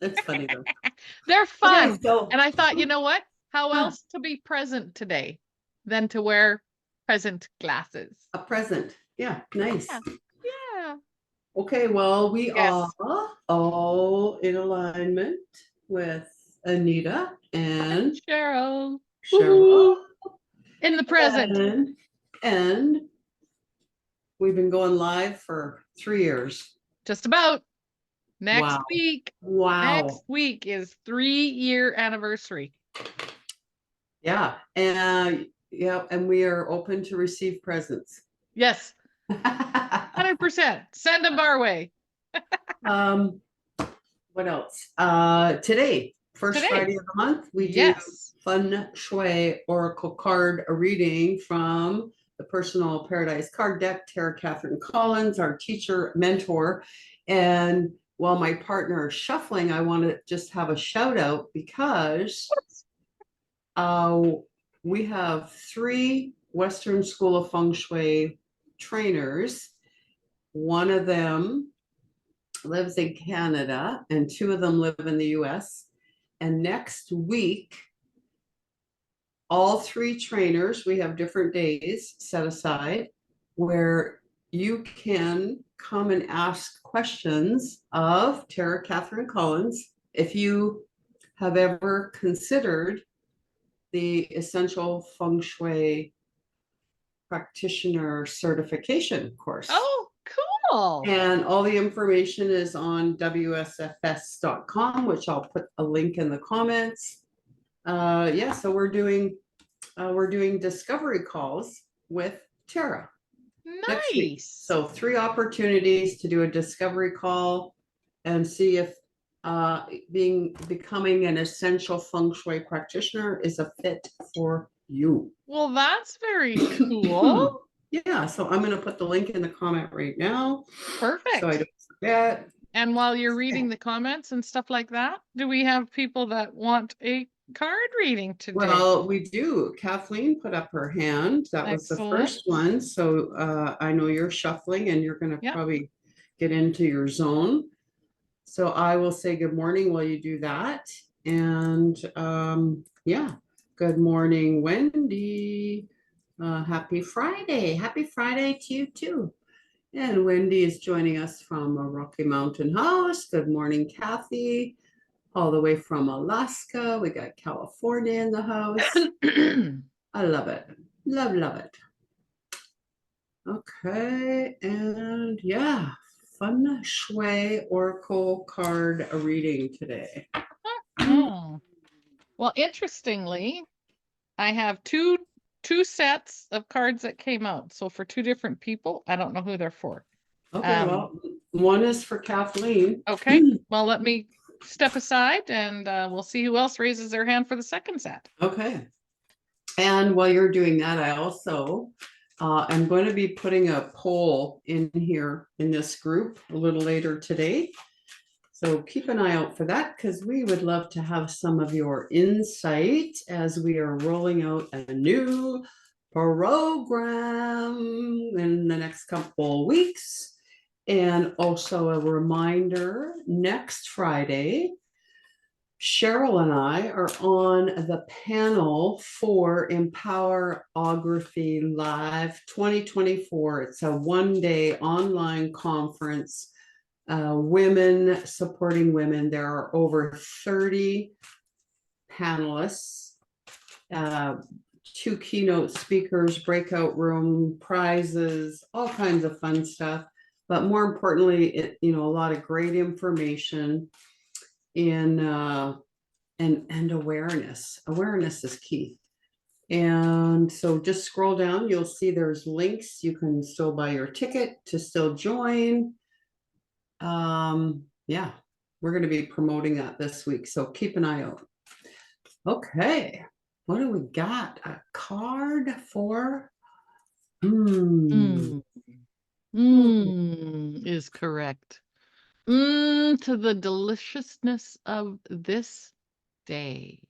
It's funny though. They're fun. Okay, so, And I thought, you know what? How huh, else to be present today than to wear present glasses? a present. Yeah, nice. Yeah. Yeah. Okay, well, we are Yes. all in alignment with Anita and Cheryl. Cheryl. Woohoo. In the present. And we've been going live for 3 years. Just about. Next Wow. week. Wow. Next week is 3-year anniversary. Yeah. And yeah, and we are open to receive presents. Yes. 100%. Send them our way. um, what else? Today, first Today. Friday of the month, we do Yes. Feng Shui Oracle card reading from the Personal Paradise card deck. Tara Catherine Collins, our teacher mentor. And while my partner is shuffling, I want to just have a shout out because uh, we have 3 Western School of Feng Shui trainers. One of them lives in Canada, and 2 of them live in the US. And next week, all 3 trainers, we have different days set aside where you can come and ask questions of Tara Catherine Collins if you have ever considered the Essential Feng Shui Practitioner Certification course. Oh, cool. And all the information is on wsfs.com, which I'll put a link in the comments. Yeah, so we're doing discovery calls with Tara next week. Nice. So 3 opportunities to do a discovery call and see if becoming an essential feng shui practitioner is a fit for you. Well, that's very cool. Yeah, so I'm going to put the link in the comment right now. Perfect. So I don't forget. And while you're reading the comments and stuff like that, do we have people that want a card reading today? Well, we do. Kathleen put up her hand. That was the first one. So I know you're shuffling and you're going to probably get into your zone. So I will say good morning while you do that. And yeah, good morning, Wendy. Happy Friday. Happy Friday to you too. And Wendy is joining us from a Rocky Mountain house. Good morning, Kathy. All the way from Alaska. We got California in the house. I love it. Love it. Okay. And yeah, Feng Shui Oracle card reading today. Oh. Well, interestingly, I have two sets of cards that came out. So for 2 different people, I don't know who they're for. Okay, well, one is for Kathleen. Okay, well, let me step aside and we'll see who else raises their hand for the second set. Okay. And while you're doing that, I also am going to be putting a poll in here in this group a little later today. So keep an eye out for that because we would love to have some of your insight as we are rolling out a new program in the next couple weeks. And also a reminder, next Friday, Cheryl and I are on the panel for Empowerography Live 2024. It's a 1-day online conference, women supporting women. There are over 30 panelists, 2 keynote speakers, breakout room, prizes, all kinds of fun stuff. But more importantly, a lot of great information in and awareness. Awareness is key. And so just scroll down, you'll see there's links. You can still buy your ticket to still join. Yeah, we're going to be promoting that this week. So keep an eye out. Okay. What do we got? A card for Is correct. To the deliciousness of this day.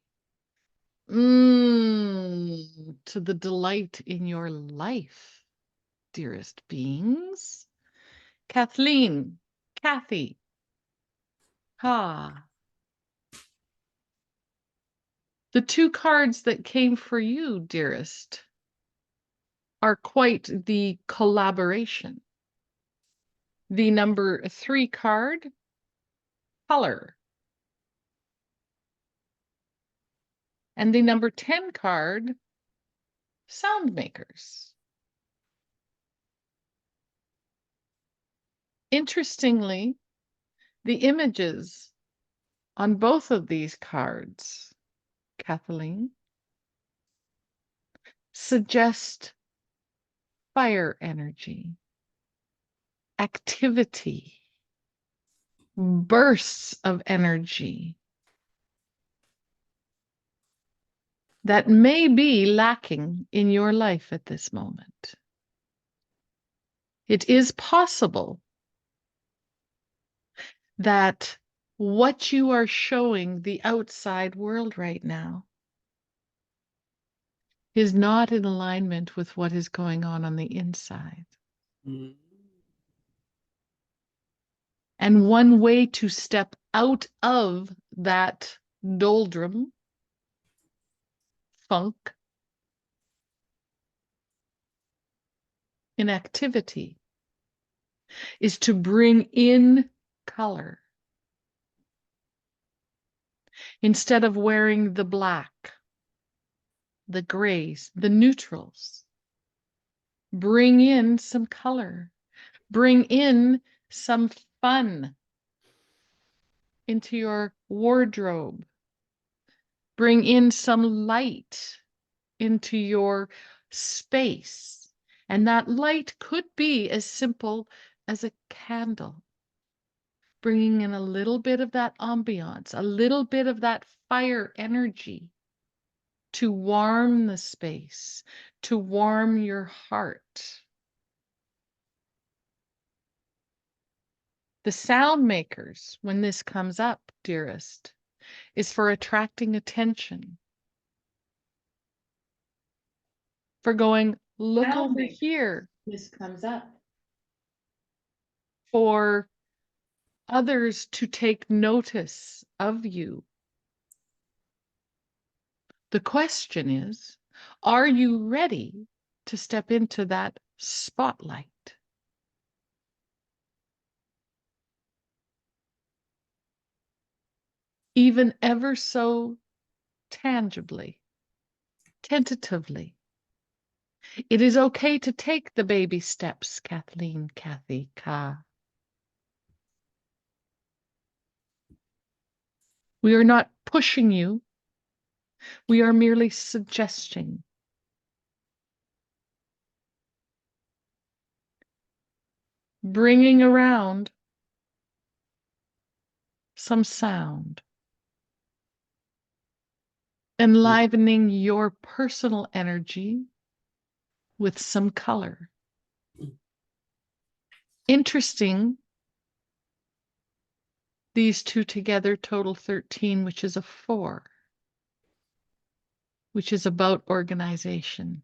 To the delight in your life, dearest beings. Kathleen, Kathy. Ha. The two cards that came for you, dearest, are quite the collaboration. The number 3 card, color. And the number 10 card, sound makers. Interestingly, the images on both of these cards, Kathleen, suggest fire energy, activity, bursts of energy that may be lacking in your life at this moment. It is possible that what you are showing the outside world right now is not in alignment with what is going on the inside. Mm. And one way to step out of that doldrum, funk, inactivity, is to bring in color. Instead of wearing the black, the grays, the neutrals, bring in some color. Bring in some fun into your wardrobe. Bring in some light into your space. And that light could be as simple as a candle. Bringing in a little bit of that ambiance, a little bit of that fire energy to warm the space, to warm your heart. The sound makers, when this comes up, dearest, is for attracting attention. For going, look Sound over makers. here. This comes up. For others to take notice of you. The question is, are you ready to step into that spotlight? Even ever so tangibly, tentatively. It is okay to take the baby steps, Kathleen, Kathy, Ka. We are not pushing you. We are merely suggesting. Bringing around some sound. Enlivening your personal energy with some color. Interesting, these two together total 13, which is a 4, which is about organization.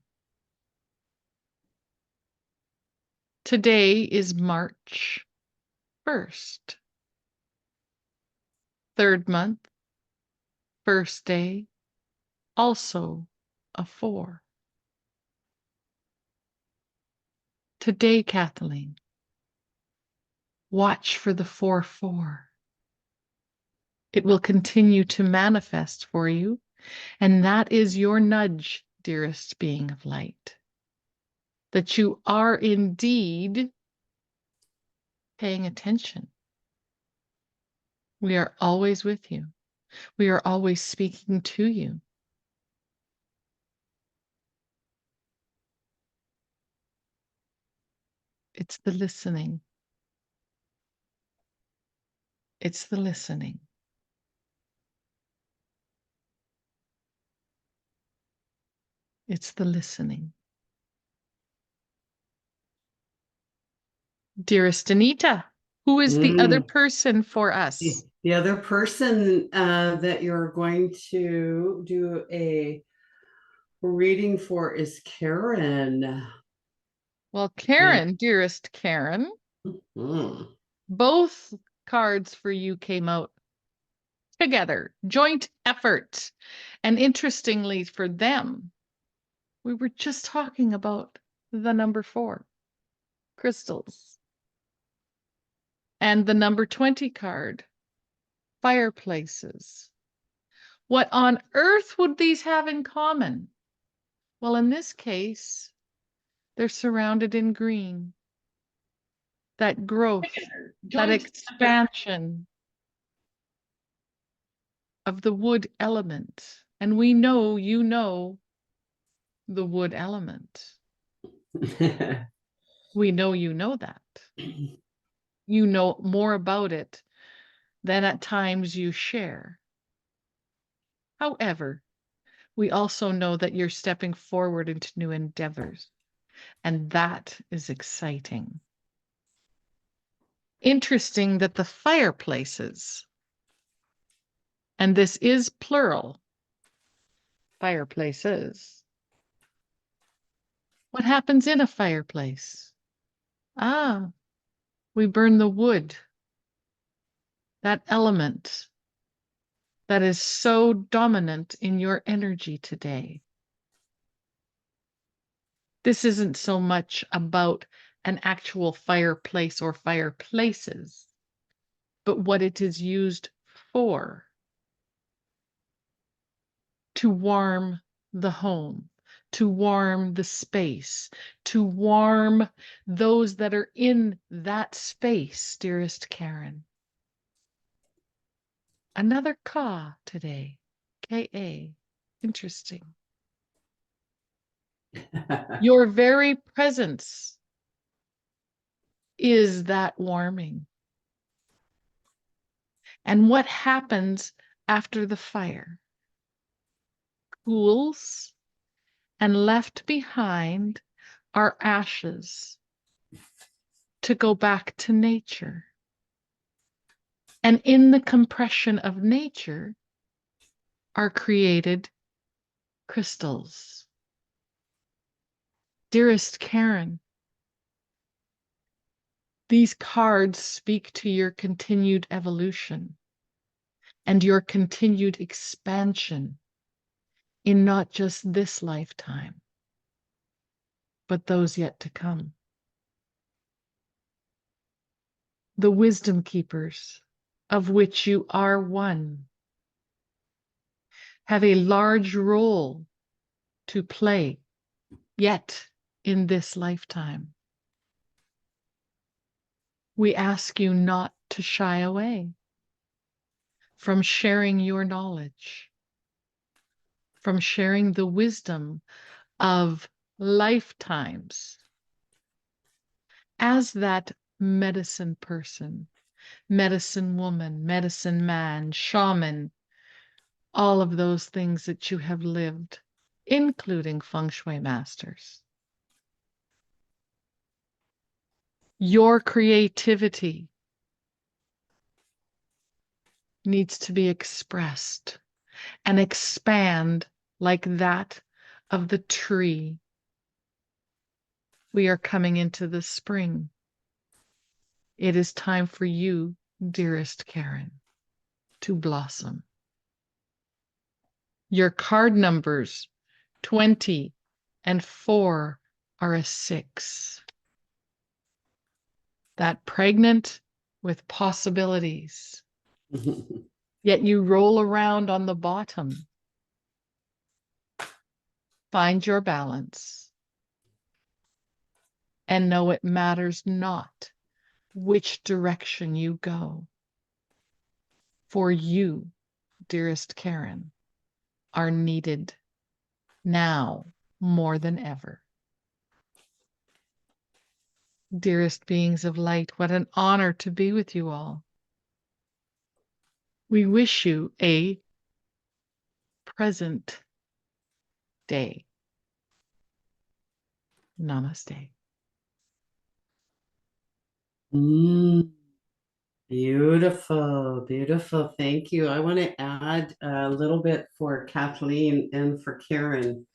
Today is March 1st, 3rd month, 1st day, also a 4. Today, Kathleen, watch for the 4-4. It will continue to manifest for you, and that is your nudge, dearest being of light, that you are indeed paying attention. We are always with you. We are always speaking to you. It's the listening. It's the listening. It's the listening. Dearest Anita, who is the other person for us? The other person that you're going to do a reading for is Karen. Well, Karen, dearest Karen, Mm. both cards for you came out together, joint effort. And interestingly for them, we were just talking about the number 4, crystals. And the number 20 card, fireplaces. What on earth would these have in common? Well, in this case, they're surrounded in green. That growth, that expansion of the wood element. And we know you know the wood element. We know you know that. You know more about it than at times you share. However, we also know that you're stepping forward into new endeavors, and that is exciting. Interesting that the fireplaces, and this is plural, fireplaces. What happens in a fireplace? Ah, we burn the wood, that element that is so dominant in your energy today. This isn't so much about an actual fireplace or fireplaces, but what it is used for, to warm the home, to warm the space, to warm those that are in that space, dearest Karen. Another Ka today, K-A, interesting. Your very presence is that warming. And what happens after the fire? Cools, and left behind are ashes to go back to nature. And in the compression of nature are created crystals. Dearest Karen, these cards speak to your continued evolution and your continued expansion in not just this lifetime, but those yet to come. The wisdom keepers, of which you are one, have a large role to play yet in this lifetime. We ask you not to shy away from sharing your knowledge, from sharing the wisdom of lifetimes as that medicine person, medicine woman, medicine man, shaman, all of those things that you have lived, including Feng Shui masters. Your creativity needs to be expressed and expand like that of the tree. We are coming into the spring. It is time for you, dearest Karen, to blossom. Your card numbers 20 and 4 are a 6. That pregnant with possibilities. Yet you roll around on the bottom. Find your balance. And know it matters not which direction you go. For you, dearest Karen, are needed now more than ever. Dearest beings of light, what an honor to be with you all. We wish you a present day. Namaste. Beautiful, beautiful. Thank you. I want to add a little bit for Kathleen and for Karen.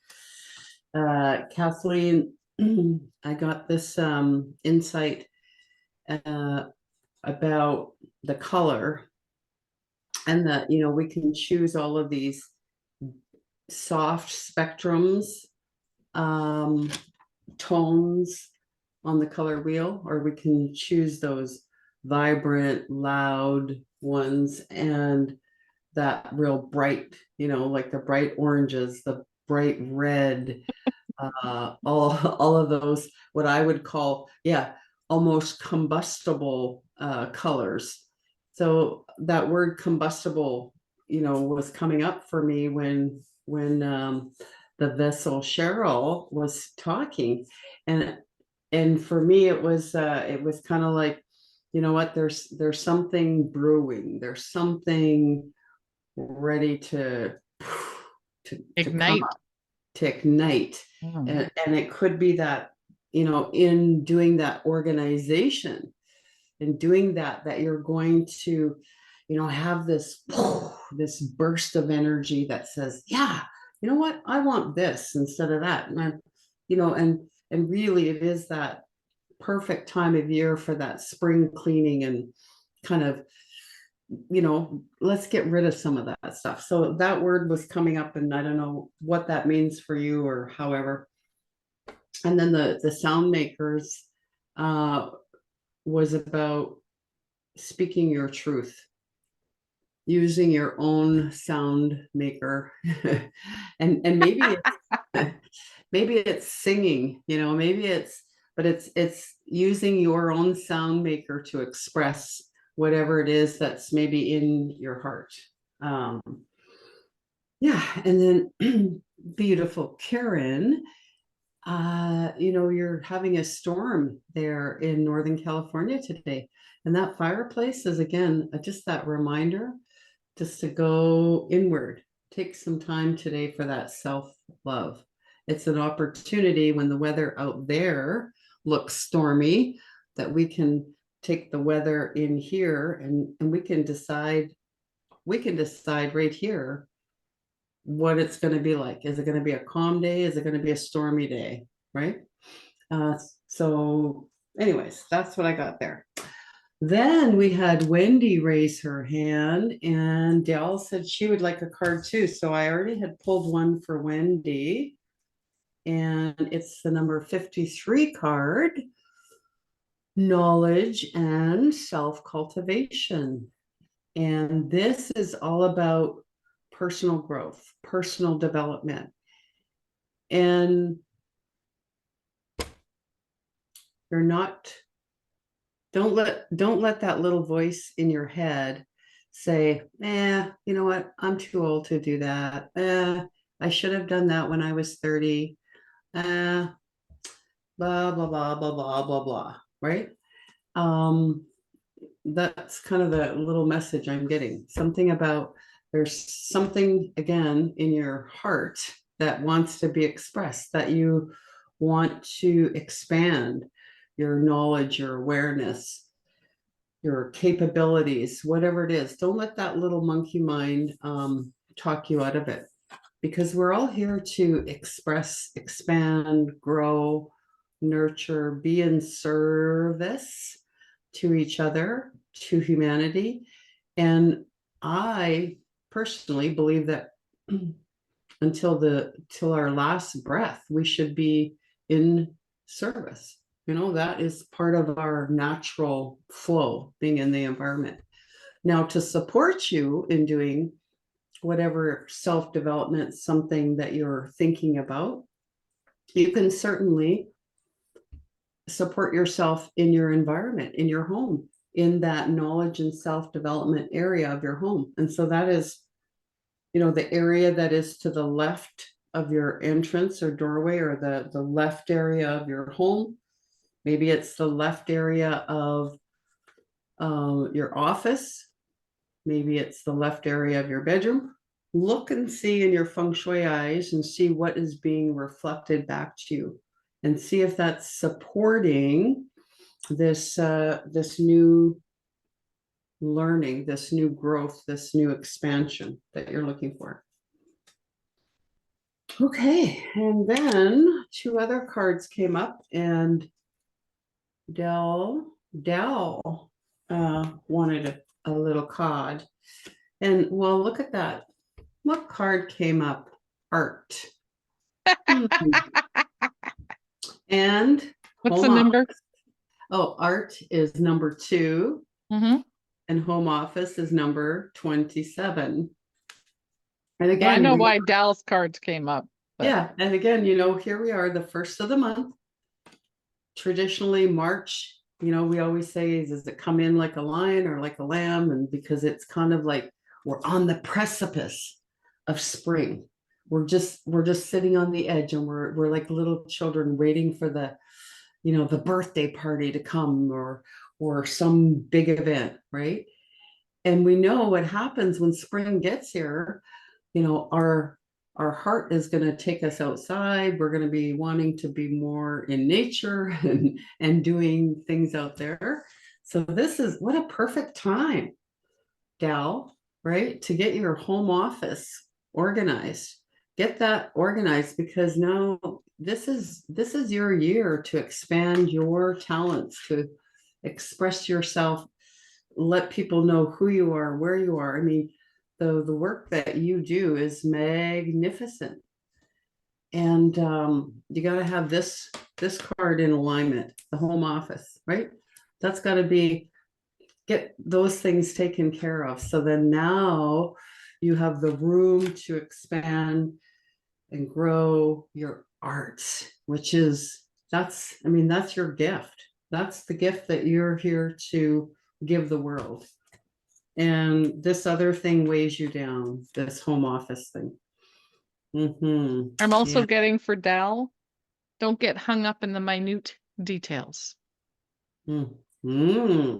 Kathleen, I got this insight about the color and that, we can choose all of these soft spectrums, um, tones on the color wheel, or we can choose those vibrant, loud ones, and that real bright, like the bright oranges, the bright red, all of those, what I would call, yeah, almost combustible colors. So that word combustible, was coming up for me when the vessel Cheryl was talking, and for me it was kind of like, you know what, there's something brewing, there's something ready to come Ignite. up, to ignite. Mm. And it could be that, in doing that organization and doing that you're going to, have this this burst of energy that says, yeah, you know what, I want this instead of that. And I'm, and really it is that perfect time of year for that spring cleaning and kind of, let's get rid of some of that stuff. So that word was coming up, and I don't know what that means for you or however. And then the sound makers was about speaking your truth, using your own sound maker, and maybe it's singing, maybe it's using your own sound maker to express whatever it is that's maybe in your heart. um yeah, and then beautiful Karen, you're having a storm there in Northern California today, and that fireplace is again just that reminder just to go inward. Take some time today for that self love. It's an opportunity when the weather out there looks stormy, that we can take the weather in here, and we can decide right here what it's going to be like. Is it going to be a calm day? Is it going to be a stormy day? Right. So anyways, that's what I got there. Then we had Wendy raise her hand, and Dell said she would like a card too. So I already had pulled one for Wendy, and it's the number 53 card, knowledge and self-cultivation. And this is all about personal growth, personal development. And you're not, don't let that little voice in your head say, you know what, I'm too old to do that. I should have done that when I was 30. Blah, blah, blah, blah, blah, blah, blah. Right? Um, that's kind of the little message I'm getting. Something about, there's something again in your heart that wants to be expressed, that you want to expand your knowledge, your awareness, your capabilities, whatever it is. Don't let that little monkey mind talk you out of it, because we're all here to express, expand, grow, nurture, be in service to each other, to humanity. And I personally believe that till our last breath, we should be in service. That is part of our natural flow, being in the environment. Now, to support you in doing whatever self-development, something that you're thinking about, you can certainly support yourself in your environment, in your home, in that knowledge and self-development area of your home. And so that is, the area that is to the left of your entrance or doorway, or the left area of your home. Maybe it's the left area of your office. Maybe it's the left area of your bedroom. Look and see in your feng shui eyes and see what is being reflected back to you, and see if that's supporting this new learning, this new growth, this new expansion that you're looking for. Okay, and then two other cards came up, and Dell wanted a little card. And well, look at that. What card came up? Art. Hmm. And What's the home office. number? Oh, art is number 2, Mm-hmm. and home office is number 27. And Yeah, I again, know why Dallas cards came up, but yeah, and again, here we are, the first of the month. Traditionally, March, we always say, does it come in like a lion or like a lamb? And because it's kind of like we're on the precipice of spring. We're just sitting on the edge, and we're like little children waiting for the birthday party to come, or some big event, right? And we know what happens when spring gets here. Our heart is going to take us outside. We're going to be wanting to be more in nature and doing things out there. So this is what a perfect time, Dal, right? To get your home office organized. Get that organized, because now this is your year to expand your talents, to express yourself, let people know who you are, where you are. I mean, the work that you do is magnificent. And you got to have this card in alignment, the home office, right? That's got to get those things taken care of. So then now you have the room to expand and grow your arts, which is that's your gift. That's the gift that you're here to give the world. And this other thing weighs you down, this home office thing. I'm also Yeah. getting for Dal, don't get hung up in the minute details. Mm-hmm.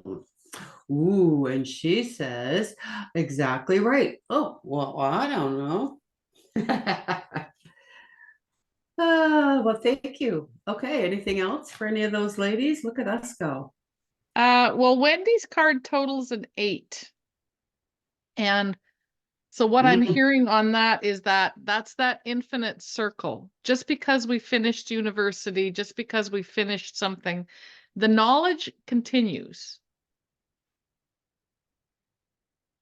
Ooh, and she says, exactly right. Oh, well, I don't know. Well, thank you. Okay, anything else for any of those ladies? Look at us go. Well, Wendy's card totals an 8. And so what I'm Mm, hearing on that is that's that infinite circle. Just because we finished university, just because we finished something, the knowledge continues.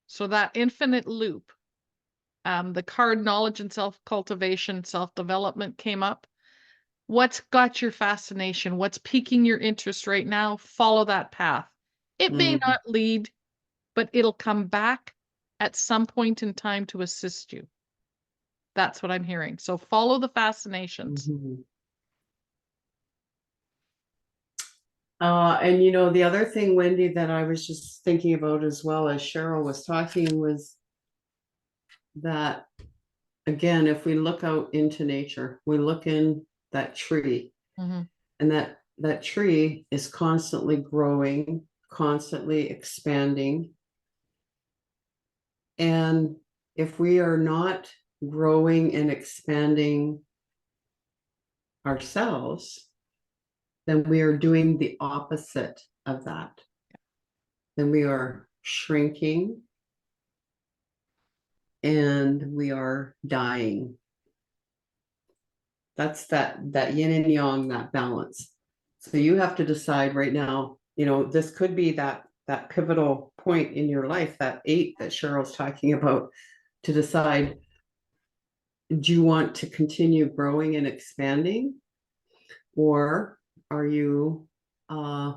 So that infinite loop, the card knowledge and self-cultivation, self-development came up. What's got your fascination? What's piquing your interest right now? Follow that path. It may mm, not lead, but it'll come back at some point in time to assist you. That's what I'm hearing. So follow the fascinations. mhm. And the other thing, Wendy, that I was just thinking about as well as Cheryl was talking was that, again, if we look out into nature, we look in that tree, Mm-hmm. and that tree is constantly growing, constantly expanding. And if we are not growing and expanding ourselves, then we are doing the opposite of that. Then we are shrinking and we are dying. That's that yin and yang, that balance. So you have to decide right now, this could be that pivotal point in your life, that 8 that Cheryl's talking about, to decide, do you want to continue growing and expanding, or are you uh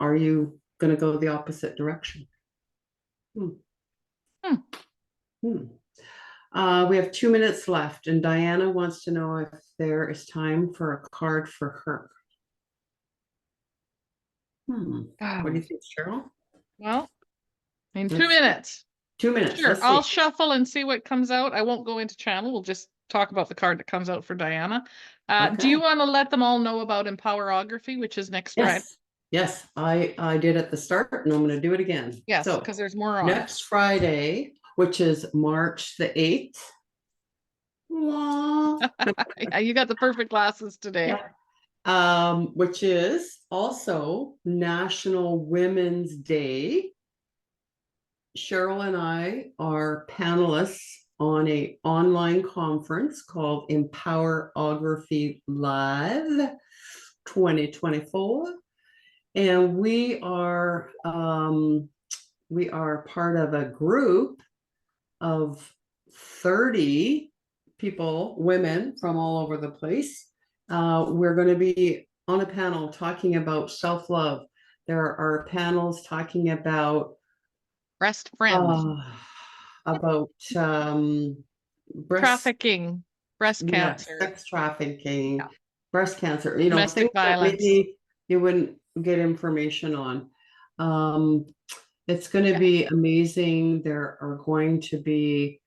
are you going to go the opposite direction? Hmm. Hmm. Hmm. We have 2 minutes left, and Diana wants to know if there is time for a card for her. What do you think, Cheryl? Well, in 2 Let's see. minutes. 2 minutes. Sure. Let's I'll see. shuffle and see what comes out. I won't go into channel. We'll just talk about the card that comes out for Diana. Do you Okay. want to let them all know about Empowerography, which is next Friday? Yes. Yes. I did at the start, and I'm going to do it again. Yes, So because there's more on. next Friday, which is March the 8th. Yeah, you got the perfect glasses today. Yeah. Which is also National Women's Day. Cheryl and I are panelists on an online conference called Empowerography Live 2024. And we are part of a group of 30 people, women from all over the place. We're going to be on a panel talking about self-love. There are panels talking about Breast friends, about breast, trafficking, breast yeah, cancer, sex trafficking, yeah, breast cancer, things domestic that violence. maybe you wouldn't get information on. It's going to Yeah. be amazing. There are going to be,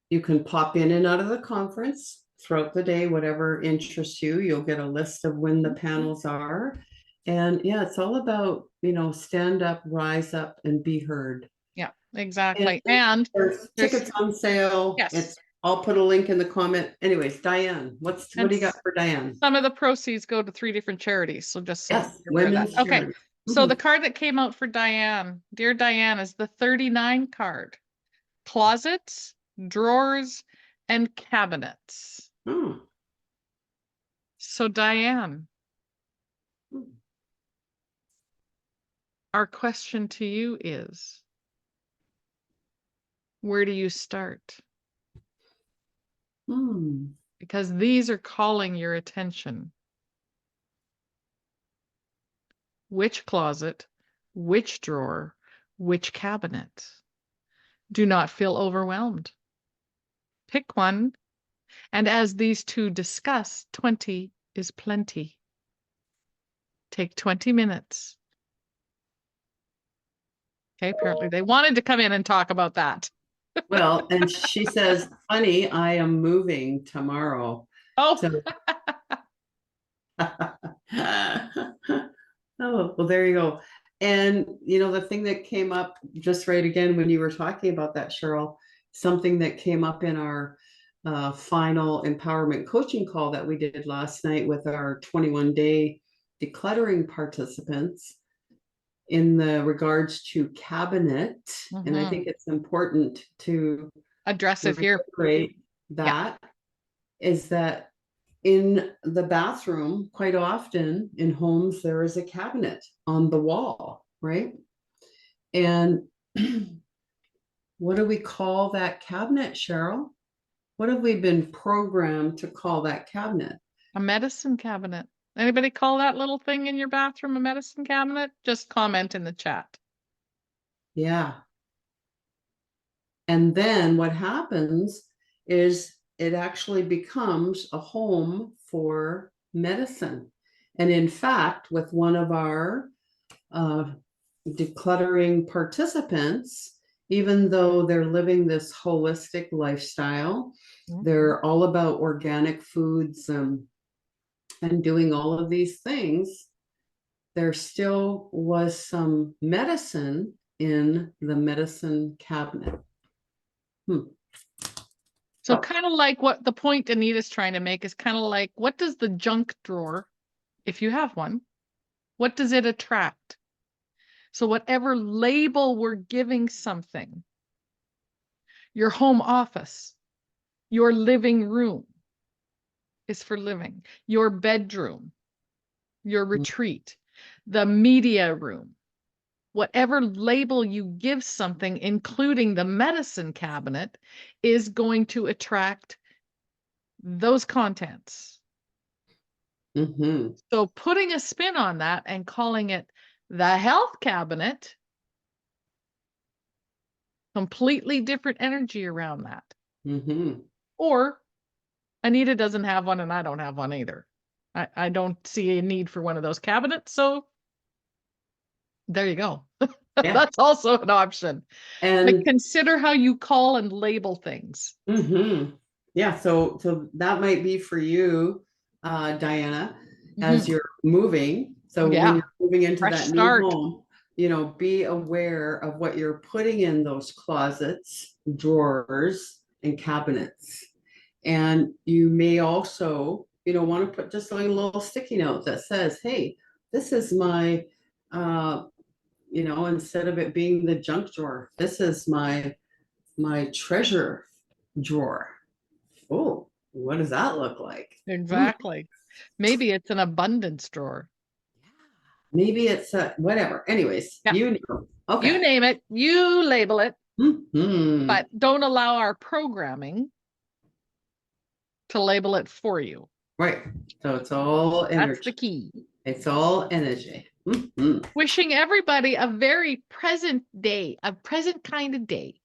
you can pop in and out of the conference throughout the day, whatever interests you. You'll get a list of when the panels are. And yeah, it's all about, stand up, rise up, and be heard. Yeah, And exactly. And there's there's, tickets on sale. yes, I'll put a link in the comment. Anyways, Diane, what and do you got for Diane? some of the proceeds go to 3 different charities. So just so Yes, you're aware of that. women's Okay. charity. So the card that came out for Diane, dear Diane, is the 39 card. Closets, drawers, and cabinets. Oh. So Diane, our question to you is, where do you start? Hmm. Because these are calling your attention. Which closet, which drawer, which cabinet? Do not feel overwhelmed. Pick one, and as these two discuss, 20 is plenty. Take 20 minutes. Okay, apparently they wanted to come in and talk about that. Well, and she says, funny, I am moving tomorrow. Oh, So, oh, well, there you go. And, the thing that came up just right again when you were talking about that, Cheryl, something that came up in our final empowerment coaching call that we did last night with our 21-day decluttering participants in the regards to cabinet. And I think it's important to address it here. reiterate Yeah. that is that in the bathroom, quite often in homes, there is a cabinet on the wall, right? And what do we call that cabinet, Cheryl? What have we been programmed to call that cabinet? A medicine cabinet. Anybody call that little thing in your bathroom a medicine cabinet? Just comment in the chat. Yeah. And then what happens is it actually becomes a home for medicine. And in fact, with one of our decluttering participants, even though they're living this holistic lifestyle, they're all about organic foods and doing all of these things, there still was some medicine in the medicine cabinet. So kind of like what the point Anita's trying to make is kind of like, what does the junk drawer, if you have one, what does it attract? So whatever label we're giving something, your home office, your living room is for living, your bedroom, your retreat, the media room, whatever label you give something, including the medicine cabinet, is going to attract those contents. Mm-hmm. So putting a spin on that and calling it the health cabinet, completely different energy around that. Mm-hmm. Or Anita doesn't have one and I don't have one either. I don't see a need for one of those cabinets. So there you go. Yeah. That's also an option. But And consider how you call and label things. Yeah, so that might be for you, Diana, as you're moving. So when Yeah. you're moving into Fresh that new start. home, be aware of what you're putting in those closets, drawers, and cabinets. And you may also, want to put just like a little sticky note that says, hey, this is my instead of it being the junk drawer, this is my treasure drawer. Oh, what does that look like? Exactly. Maybe it's an abundance drawer. Maybe it's whatever. Anyways, Yeah. you know. Okay. You name it, you label it. Mhm. but don't allow our programming to label it for you. Right. So it's all That's the energy. key. It's all energy. Mhm. Wishing everybody a very present day, a present kind of day.